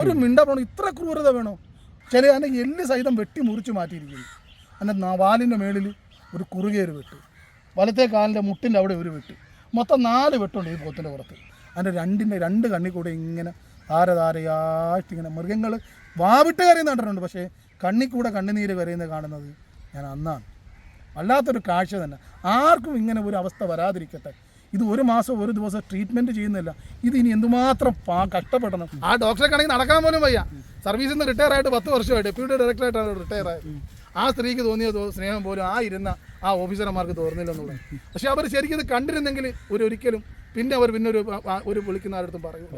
ഒരു മിണ്ട പോണം, ഇത്ര ക്രൂരത വേണോ? ചില അതിൻ്റെ എല്ല് സഹിതം വെട്ടി മുറിച്ച് മാറ്റിയിരിക്കുന്നു. അതിൻ്റെ വാലിൻ്റെ മേളിൽ ഒരു കുറുകയൊരു വെട്ട്, വലത്തെ കാലിൻ്റെ മുട്ടിൻ്റെ അവിടെ ഒരു വെട്ട്, മൊത്തം 4 വെട്ടുണ്ട് ഈ പോത്തിൻ്റെ പുറത്ത്. അതിൻ്റെ രണ്ട് കണ്ണിൽ കൂടെ ഇങ്ങനെ ധാരധാരയായിട്ട് ഇങ്ങനെ മൃഗങ്ങൾ വാവിട്ട് കരയുന്ന കണ്ടിട്ടുണ്ട്. പക്ഷേ കണ്ണിൽ കൂടെ കണ്ണുനീര് കരയുന്നത് കാണുന്നത് ഞാൻ അന്നാണ്. വല്ലാത്തൊരു കാഴ്ച തന്നെ. ആർക്കും ഇങ്ങനെ ഒരു അവസ്ഥ വരാതിരിക്കട്ടെ. ഇത് 1 മാസം 1 ദിവസം ട്രീറ്റ്മെൻറ്റ് ചെയ്യുന്നില്ല. ഇത് ഇനി എന്തുമാത്രം കഷ്ടപ്പെടണം. ആ ഡോക്ടറെ കണക്ക് നടക്കാൻ പോലും വയ്യ. സർവീസിൽ നിന്ന് റിട്ടയർ ആയിട്ട് 10 വർഷമായി. ഡെപ്യൂട്ടി ഡയറക്ടറായിട്ടാണ് റിട്ടയർ ആയത്. ആ സ്ത്രീക്ക് തോന്നിയ സ്നേഹം പോലും ഇരുന്ന ആ ഓഫീസർമാർക്ക് തോന്നില്ലെന്നുള്ളത്. പക്ഷേ അവർ ശരിക്കും ഇത് കണ്ടിരുന്നെങ്കിൽ ഒരിക്കലും പിന്നെ അവർ ഒരു വിളിക്കുന്ന ആരടുത്തും പറയും.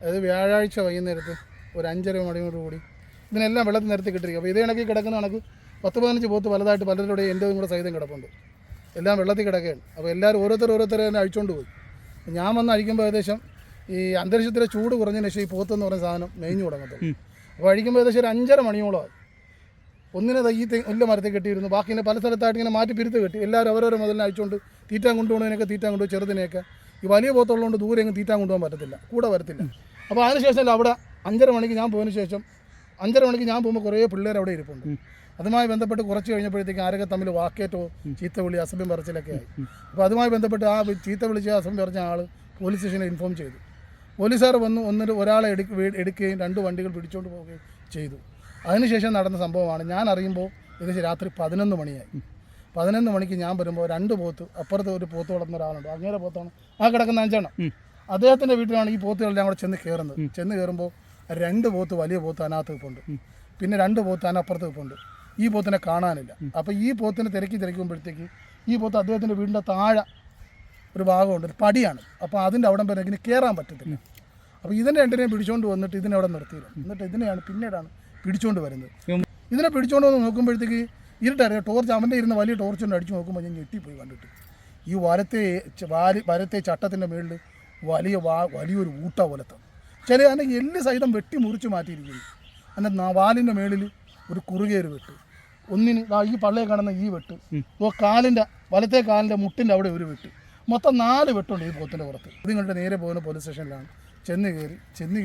അതായത് വ്യാഴാഴ്ച വൈകുന്നേരത്ത് ഒരു 5:30 മണിയോടുകൂടി ഇതിനെല്ലാം വെള്ളത്തിൽ നിരത്തി കിട്ടിയിരിക്കും. അപ്പോൾ ഇതേ കണക്ക് കിടക്കുന്ന കണക്ക് 10-15 പോത്ത് വലുതായിട്ട് പലരുടെ എൻ്റെതും കൂടെ സഹിതം കിടപ്പുണ്ട്. എല്ലാം വെള്ളത്തിൽ കിടക്കുകയാണ്. അപ്പോൾ എല്ലാവരും ഓരോരുത്തരെ തന്നെ അഴിച്ചുകൊണ്ട് പോയി. ഞാൻ വന്ന് അഴിക്കുമ്പോൾ ഏകദേശം ഈ അന്തരീക്ഷത്തിലെ ചൂട് കുറഞ്ഞതിന് ശേഷം ഈ പോത്തെന്ന് പറയുന്ന സാധനം മേഞ്ഞു തുടങ്ങത്തുള്ളൂ. അപ്പോൾ അഴിക്കുമ്പോൾ ഏകദേശം ഒരു 5:30 മണിയോളമായി. ഒന്നിനെ ഈ ഒല്ല മരത്തിൽ കെട്ടിയിരുന്നു, ബാക്കിനെ പല സ്ഥലത്തായിട്ട് ഇങ്ങനെ മാറ്റി പിരുത്ത് കെട്ടി. എല്ലാവരും അവരവരെ മുതലിനെ അഴിച്ചുകൊണ്ട് തീറ്റാൻ കൊണ്ടുപോകുന്നതിനൊക്കെ തീറ്റാൻ കൊണ്ടുപോയി, ചെറുതിനെയൊക്കെ. ഈ വലിയ പോത്തുള്ളതുകൊണ്ട് ദൂരെ എങ്ങും തീറ്റാൻ കൊണ്ടുപോകാൻ പറ്റത്തില്ല, കൂടെ വരത്തില്ല. അപ്പോൾ അതിനുശേഷം അവിടെ 5:30 മണിക്ക് ഞാൻ പോയതിന് ശേഷം 5:30 മണിക്ക് ഞാൻ പോകുമ്പോൾ കുറേ പിള്ളേർ അവിടെ ഇരിപ്പുണ്ട്. അതുമായി ബന്ധപ്പെട്ട് കുറച്ച് കഴിഞ്ഞപ്പോഴത്തേക്ക് ആരൊക്കെ തമ്മിൽ വാക്കേറ്റോ ചീത്ത വിളി അസഭ്യം പറച്ചിലൊക്കെ ആയി. അപ്പോൾ അതുമായി ബന്ധപ്പെട്ട് ആ ചീത്ത വിളിച്ച് അസഭ്യം പറഞ്ഞ ആൾ പോലീസ് സ്റ്റേഷനിൽ ഇൻഫോം ചെയ്തു. പോലീസുകാർ വന്ന് ഒരാളെ എടുക്കുകയും 2 വണ്ടികൾ പിടിച്ചുകൊണ്ട് പോവുകയും ചെയ്തു. അതിനുശേഷം നടന്ന സംഭവമാണ്. ഞാൻ അറിയുമ്പോൾ ഏകദേശം രാത്രി 11 മണിയായി. 11 മണിക്ക് ഞാൻ വരുമ്പോൾ 2 പോത്ത്, അപ്പുറത്ത് ഒരു പോത്ത് വളർന്ന ഒരാളുണ്ട്, അങ്ങേരെ പോത്താണ് ആ കിടക്കുന്ന 5 എണ്ണം. അദ്ദേഹത്തിൻ്റെ വീട്ടിലാണ് ഈ പോത്തുകളെല്ലാം കൂടെ ചെന്ന് കയറുന്നത്. ചെന്ന് കയറുമ്പോൾ 2 പോത്ത് വലിയ പോത്ത് അതിനകത്ത് വെപ്പുണ്ട്, പിന്നെ 2 പോത്ത് അതിനപ്പുറത്ത് വെപ്പുണ്ട്. ഈ പോത്തിനെ കാണാനില്ല. അപ്പോൾ ഈ പോത്തിനെ തിരക്കുമ്പോഴത്തേക്ക് ഈ പോത്ത് അദ്ദേഹത്തിൻ്റെ വീടിൻ്റെ താഴെ ഒരു ഭാഗമുണ്ട്, ഒരു പടിയാണ്. അപ്പോൾ അതിൻ്റെ അവിടം വരെ ഇങ്ങനെ കയറാൻ പറ്റത്തില്ല. അപ്പോൾ ഇതിനെ 2നെയും പിടിച്ചുകൊണ്ട് വന്നിട്ട് ഇതിനവിടെ നിർത്തിയില്ല. എന്നിട്ട് ഇതിനെയാണ് പിന്നീടാണ് പിടിച്ചുകൊണ്ട് വരുന്നത്. ഇതിനെ പിടിച്ചുകൊണ്ട് വന്ന് നോക്കുമ്പോഴത്തേക്ക് ഇരുട്ടറിയാം, ടോർച്ച് അവൻ്റെ ഇരുന്ന് വലിയ ടോർച്ച് കൊണ്ട് അടിച്ചു നോക്കുമ്പോൾ ഞാൻ ഞെട്ടിപ്പോയി കണ്ടിട്ട്. ഈ വരത്തെ ചട്ടത്തിൻ്റെ മുകളിൽ വലിയൊരു ഊട്ട പോലത്തെ ചില അതിൻ്റെ എല്ല് സഹിതം വെട്ടി മുറിച്ച് മാറ്റിയിരിക്കുന്നു. അതിൻ്റെ വാലിൻ്റെ മേളിൽ ഒരു കുറുകയൊരു വെട്ട്, ഒന്നിന് ഈ പള്ളയെ കാണുന്ന ഈ വെട്ട്, വലത്തെ കാലിൻ്റെ മുട്ടിൻ്റെ അവിടെ ഒരു വെട്ട്, മൊത്തം 4 വെട്ടുണ്ട് ഈ പോത്തിൻ്റെ പുറത്ത്. നിങ്ങളുടെ നേരെ പോകുന്ന പോലീസ് സ്റ്റേഷനിലാണ് ചെന്ന്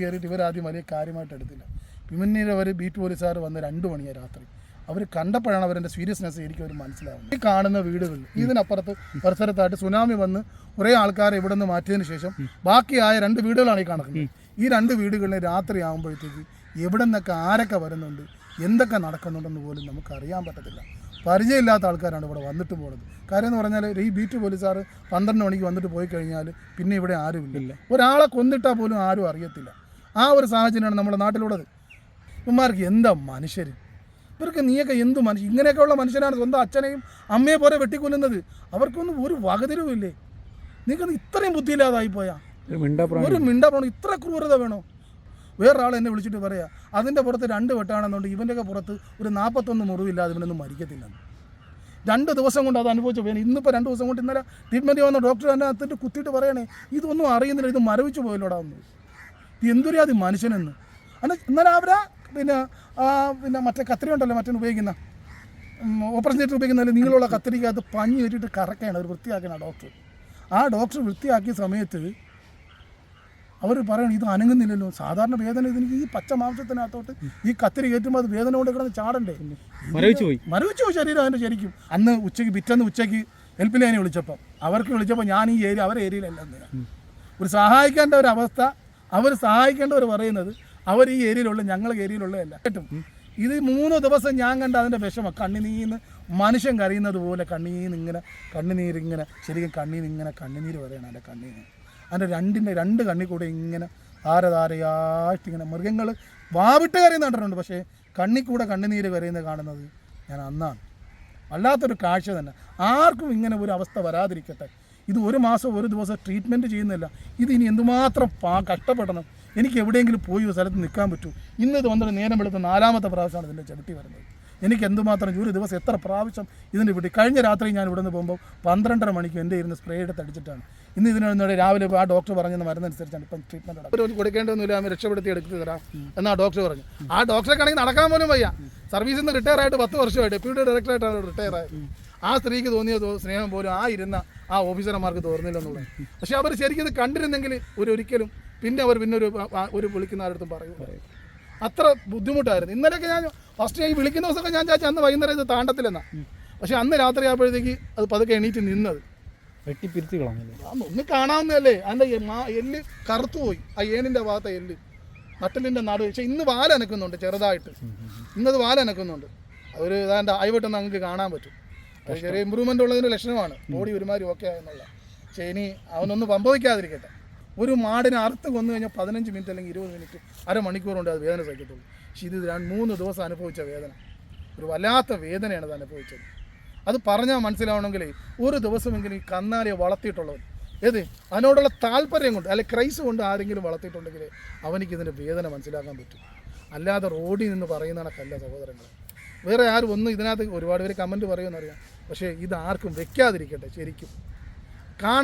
കയറിയിട്ട് ഇവരാദ്യം വലിയ കാര്യമായിട്ട് എടുത്തില്ല. പിന്നീട് അവർ ബീറ്റ് പോലീസുകാർ വന്ന് 2 മണിയാണ് രാത്രി. അവർ കണ്ടപ്പോഴാണ് അവരുടെ സീരിയസ്നെസ് ശരിക്കും അവർ മനസ്സിലാവുന്നത്. ഈ കാണുന്ന വീടുകളിൽ ഇതിനപ്പുറത്ത് പരിസരത്തായിട്ട് സുനാമി വന്ന് കുറേ ആൾക്കാരെ ഇവിടെ നിന്ന് മാറ്റിയതിന് ശേഷം ബാക്കിയായ 2 വീടുകളാണ് ഈ കാണുന്നത്. ഈ 2 വീടുകളിൽ രാത്രി ആകുമ്പോഴത്തേക്ക് എവിടെ നിന്നൊക്കെ ആരൊക്കെ വരുന്നുണ്ട്, എന്തൊക്കെ നടക്കുന്നുണ്ടെന്ന് പോലും നമുക്ക് അറിയാൻ പറ്റത്തില്ല. പരിചയമില്ലാത്ത ആൾക്കാരാണ് ഇവിടെ വന്നിട്ട് പോകുന്നത്. കാര്യം എന്ന് പറഞ്ഞാൽ ഈ ബീറ്റ് പോലീസുകാർ 12 മണിക്ക് വന്നിട്ട് പോയി കഴിഞ്ഞാൽ പിന്നെ ഇവിടെ ആരുമില്ല. ഒരാളെ കൊന്നിട്ടാൽ പോലും ആരും അറിയത്തില്ല. ആ ഒരു സാഹചര്യമാണ് നമ്മുടെ നാട്ടിലുള്ളത്. ഇവന്മാർക്ക് എന്താ മനുഷ്യർ, ഇവർക്ക് നീയൊക്കെ എന്ത് മനുഷ്യൻ, ഇങ്ങനെയൊക്കെയുള്ള മനുഷ്യനാണ് സ്വന്തം അച്ഛനെയും അമ്മയെ പോലെ വെട്ടിക്കൊല്ലുന്നത്. അവർക്കൊന്നും ഒരു വകതിരിവില്ലേ? നിങ്ങൾക്ക് ഇത്രയും ബുദ്ധിയില്ലാതായിപ്പോയാ? ഒരു മിണ്ട പോണം, ഇത്ര ക്രൂരത വേണോ? വേറൊരാൾ എന്നെ വിളിച്ചിട്ട് പറയാം അതിൻ്റെ പുറത്ത് 2 വെട്ടാണെന്നുണ്ട്, ഇവൻ്റെയൊക്കെ പുറത്ത് ഒരു 41 മുറിവില്ലാതെ ഇവനൊന്നും മരിക്കത്തില്ലെന്ന്. 2 ദിവസം കൊണ്ട് അത് അനുഭവിച്ചു പോയാൽ ഇന്നിപ്പോൾ 2 ദിവസം കൊണ്ട് ഇന്നലെ ട്രീറ്റ്മെൻറ്റ് വന്ന ഡോക്ടർ തന്നെ അതിൻ്റെ കുത്തിയിട്ട് പറയണേ ഇതൊന്നും അറിയുന്നില്ല, ഇത് മരവിച്ച് പോയല്ലോടാ ഒന്ന്, ഇത് എന്തൊരു അത് മനുഷ്യനെന്ന്. ഇന്നലെ അവരാ പിന്നെ മറ്റേ കത്തിരി ഉണ്ടല്ലോ, മറ്റേ ഉപയോഗിക്കുന്ന ഓപ്പറേഷൻ തിയേറ്റർ ഉപയോഗിക്കുന്നതിൽ നീങ്ങളുള്ള കത്തിരിക്കകത്ത് പഞ്ഞി വെച്ചിട്ട് കറക്കുകയാണ് അവർ വൃത്തിയാക്കണം ഡോക്ടർ. ആ ഡോക്ടർ വൃത്തിയാക്കിയ സമയത്ത് അവർ പറയണം ഇത് അനങ്ങുന്നില്ലല്ലോ. സാധാരണ വേദന ഇതിന് ഈ പച്ച മാംസത്തിനകത്തോട്ട് ഈ കത്തിരി കയറ്റുമ്പോൾ അത് വേദന കൊണ്ട് കിടന്ന് ചാടണ്ടേ, മരവിച്ചു പോയി ശരീരം അതിൻ്റെ ശരിക്കും. അന്ന് പിറ്റേന്ന് ഉച്ചയ്ക്ക് ഹെൽപ്പ് ലൈനെ വിളിച്ചപ്പോൾ ഞാൻ ഈ അവരെ ഏരിയയിലല്ല ഒരു സഹായിക്കേണ്ട ഒരു അവസ്ഥ, അവർ സഹായിക്കേണ്ടവർ പറയുന്നത് അവർ ഈ ഏരിയയിലുള്ള ഞങ്ങളുടെ ഏരിയയിലുള്ളതല്ല കേട്ടും. ഇത് 3 ദിവസം ഞാൻ കണ്ട അതിൻ്റെ വിഷമം, കണ്ണിനീന്ന് മനുഷ്യൻ കരയുന്നത് പോലെ കണ്ണുനീരിങ്ങനെ ശരിക്കും കണ്ണുനീര് പറയണം. എൻ്റെ കണ്ണീര് അതിൻ്റെ 2 കണ്ണിൽ കൂടെ ഇങ്ങനെ ധാരധാരയായിട്ട് ഇങ്ങനെ മൃഗങ്ങൾ വാവിട്ട് കരയുന്ന കണ്ടിട്ടുണ്ട്. പക്ഷേ കണ്ണിൽ കൂടെ കണ്ണുനീര് കരയുന്നത് കാണുന്നത് ഞാൻ അന്നാണ്. വല്ലാത്തൊരു കാഴ്ച തന്നെ. ആർക്കും ഇങ്ങനെ ഒരു അവസ്ഥ വരാതിരിക്കട്ടെ. ഇത് 1 മാസം 1 ദിവസം ട്രീറ്റ്മെൻറ്റ് ചെയ്യുന്നില്ല. ഇത് ഇനി എന്തുമാത്രം കഷ്ടപ്പെടണം. എനിക്ക് എവിടെയെങ്കിലും പോയി ഒരു സ്ഥലത്ത് നിൽക്കാൻ പറ്റൂ. ഇത് വന്നിട്ട് നേരം വെളുത്ത 4ാമത്തെ പ്രാവശ്യമാണ് ഇതിൻ്റെ ചവിട്ടി വരുന്നത്. എനിക്ക് എന്തുമാത്രം ഒരു ദിവസം എത്ര പ്രാവശ്യം ഇതിൻ്റെ വിട്ടി. കഴിഞ്ഞ രാത്രി ഞാൻ ഇവിടെ നിന്ന് പോകുമ്പോൾ 12:30 മണിക്ക് എൻ്റെ ഇരുന്ന് സ്പ്രേ എടുത്ത് അടിച്ചിട്ടാണ്. ഇതിനോട് രാവിലെ ആ ഡോക്ടർ പറഞ്ഞെന്ന് മരുന്നനുസരിച്ചാണ് ഇപ്പം ട്രീറ്റ്മെൻറ്റ് നടക്കുന്നത്. കൊടുക്കേണ്ടതൊന്നുമില്ല, അവൻ രക്ഷപ്പെടുത്തി എടുത്ത് തരാം എന്നാ ഡോക്ടർ പറഞ്ഞു. ആ ഡോക്ടറെ കണക്ക് നടക്കാൻ പോലും വയ്യ. സർവീസിൽ നിന്ന് റിട്ടയർ ആയിട്ട് 10 വർഷമായി. ഡെപ്യൂട്ടി ഡയറക്ടറായിട്ടാണ് റിട്ടയർ ആയത്. ആ സ്ത്രീക്ക് തോന്നിയ സ്നേഹം പോലും ഇരുന്ന ആ ഓഫീസർമാർക്ക് തോന്നില്ലെന്നുള്ളത്. പക്ഷേ അവർ ശരിക്കും ഇത് കണ്ടിരുന്നെങ്കിൽ ഒരിക്കലും പിന്നെ അവർ ഒരു വിളിക്കുന്ന ആരടുത്തും പറയും. അത്ര ബുദ്ധിമുട്ടായിരുന്നു. ഇന്നലെയൊക്കെ ഞാൻ ഫസ്റ്റ് ഈ വിളിക്കുന്ന ദിവസമൊക്കെ ഞാൻ ചാച്ച അന്ന് വൈകുന്നേരം ഇത് താണ്ടത്തില്ലെന്നാ, പക്ഷെ അന്ന് രാത്രി ആയപ്പോഴത്തേക്ക് അത് പതുക്കെ എണീറ്റ് നിന്നത്. വെട്ടിപ്പിരിച്ച് കളഞ്ഞില്ലേ? ഒന്ന് കാണാവുന്നതല്ലേ, അതിൻ്റെ എല്ല് കറുത്തുപോയി, ആ ഏനിൻ്റെ ഭാഗത്തെ എല്ല് നട്ടലിൻ്റെ നടുവ്. പക്ഷേ ഇന്ന് വാലനക്കുന്നുണ്ട് ചെറുതായിട്ട്, ഇന്നത് വാലനക്കുന്നുണ്ട്. അതൊരു ഏതാണ്ട് ആയിവട്ടെന്ന് നമുക്ക് കാണാൻ പറ്റും. അത് ചെറിയ ഇമ്പ്രൂവ്മെൻ്റ് ഉള്ളതിൻ്റെ ലക്ഷണമാണ്, ബോഡി ഒരുമാതിരി ഓക്കെ ആയെന്നുള്ള. പക്ഷേ ഇനി അവനൊന്നും സംഭവിക്കാതിരിക്കട്ടെ. ഒരു മാടിനെ അറുത്ത് കൊന്നു കഴിഞ്ഞാൽ 15 മിനിറ്റ് അല്ലെങ്കിൽ 20 മിനിറ്റ് അരമണിക്കൂർ കൊണ്ട് അത് വേദന സഹിക്കത്തുള്ളൂ. പക്ഷേ ഇത് 3 ദിവസം അനുഭവിച്ച വേദന, ഒരു വല്ലാത്ത വേദനയാണ് അത് അനുഭവിച്ചത്. അത് പറഞ്ഞാൽ മനസ്സിലാവണമെങ്കിൽ ഒരു ദിവസമെങ്കിലും ഈ കന്നാലിയെ വളർത്തിയിട്ടുള്ളവൻ ഏത് അതിനോടുള്ള താല്പര്യം കൊണ്ട് അല്ലെങ്കിൽ ക്രൈസ് കൊണ്ട് ആരെങ്കിലും വളർത്തിയിട്ടുണ്ടെങ്കിൽ അവനിക്കിതിൻ്റെ വേദന മനസ്സിലാക്കാൻ പറ്റും. അല്ലാതെ റോഡിൽ നിന്ന് പറയുന്ന കണക്കല്ല സഹോദരങ്ങൾ. വേറെ ആരും ഒന്നും ഇതിനകത്ത് ഒരുപാട് പേര് കമൻറ്റ് പറയുമെന്നറിയാം, പക്ഷേ ഇത് ആർക്കും വെക്കാതിരിക്കട്ടെ. ശരിക്കും കാണുന്ന